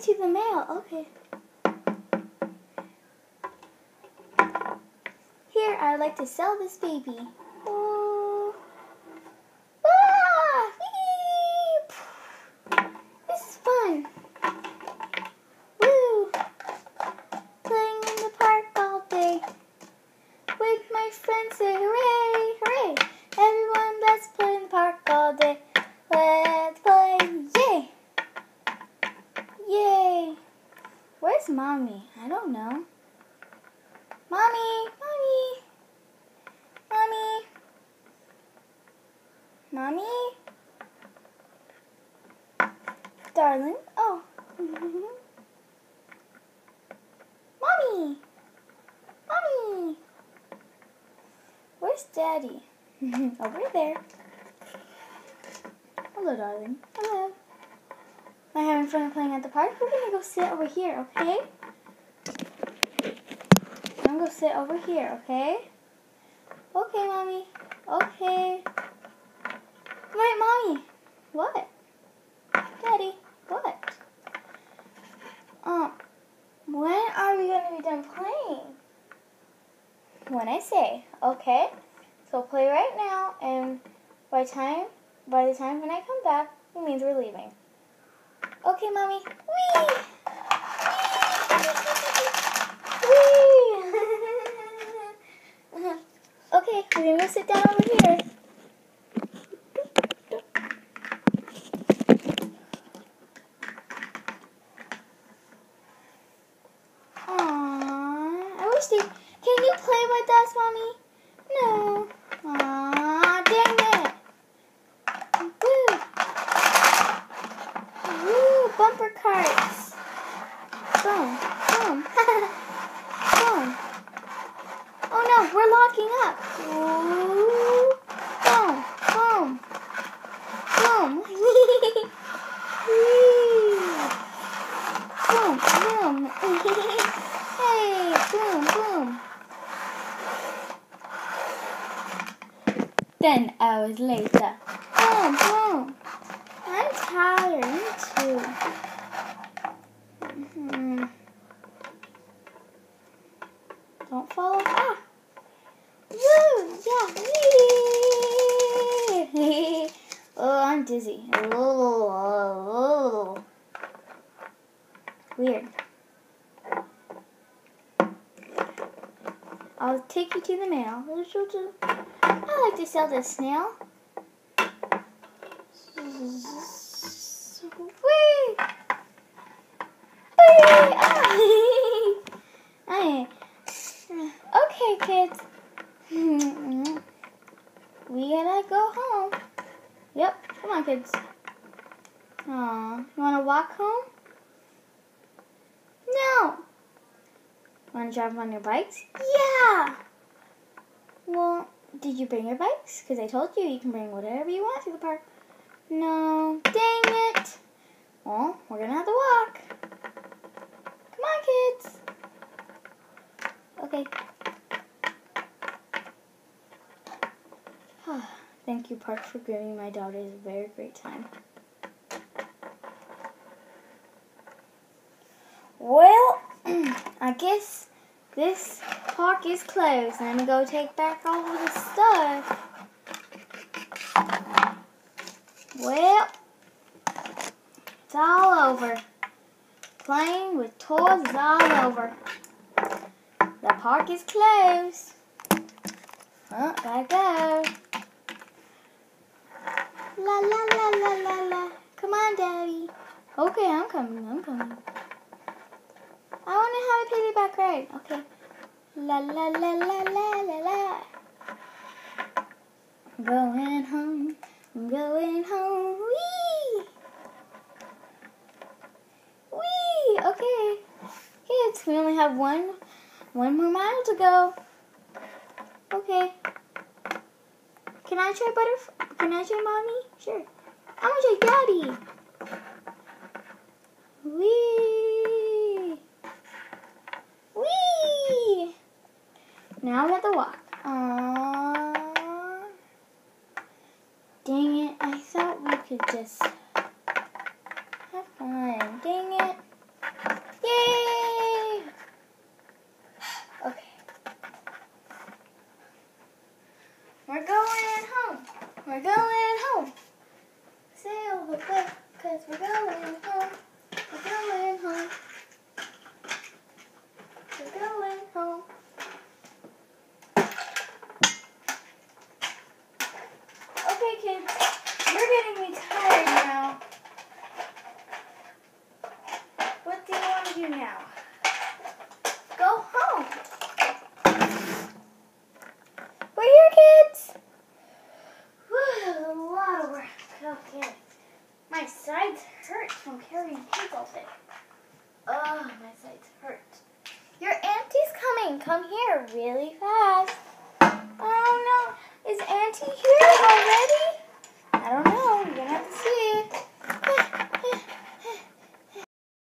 to the mail. Okay. Here, I'd like to sell this baby. Oh. Ah! Whee! This is fun. Woo! Playing in the park all day. With my friends, say hooray, hooray. Everyone, let's play in the park all day. Let's play, yay! Yay! Where's Mommy? I don't know. Mommy! Mommy! Mommy! Mommy? Darling? Oh. Mommy! Mommy! Where's Daddy? Over there. Hello, darling. Hello. Am I having fun playing at the park? We're going to go sit over here, okay? I'm going to sit over here, okay? Okay, Mommy. Okay. Wait, Mommy. What? Daddy, what? When are we going to be done playing? When I say, okay? So play right now, and by the time when I come back, it means we're leaving. Okay, Mommy. Whee! Whee! Okay, we're going to sit down over here. Can you play with us, Mommy? No. Aw, dang it. Woo. Woo, bumper carts. Boom, boom. Boom. Oh no, we're locking up. Woo. Boom, boom. Boom. Boom, boom. Hey, boom, boom. 10 hours later. Boom, boom. I'm tired. Me too. Don't fall off. Ah. Woo! Yeah. Whee! Oh, I'm dizzy. Oh. Weird. I'll take you to the mail. I like to sell this snail. Whee! Whee! Ah! Okay, kids. We gotta go home. Yep. Come on, kids. Aw. You wanna walk home? No. Want to drive on your bikes? Yeah! Well, did you bring your bikes? Because I told you you can bring whatever you want to the park. No. Dang it! Well, we're going to have to walk. Come on, kids. Okay. Thank you, Park, for giving my daughters a very great time. Well, I guess this park is closed. I'm going to go take back all of the stuff. Well, it's all over. Playing with toys is all over. The park is closed. Oh, gotta go. La la la la la la. Come on, Daddy. Okay, I'm coming. I want to have a piggyback ride. Okay. La la la la la la la. I'm going home. Whee! Whee! Okay. Kids, we only have one more mile to go. Okay. Can I try Mommy? Sure. I'm gonna try Daddy. Whee! Whee! Now we have to walk. Aww. Dang it, I thought we could just have fun. Dang it. Yay! Okay. We're going home. We're going home. Sail the boat, 'cause we're going home. We're going home. We're going home. Okay, kids, you're getting me tired now. What do you want to do now? Go home. We're here, kids. Whew, a lot of work. Okay. My sides hurt from carrying kids all day. Oh, my sides hurt. Your auntie's coming. Come here really fast. Oh no. Is Auntie here already?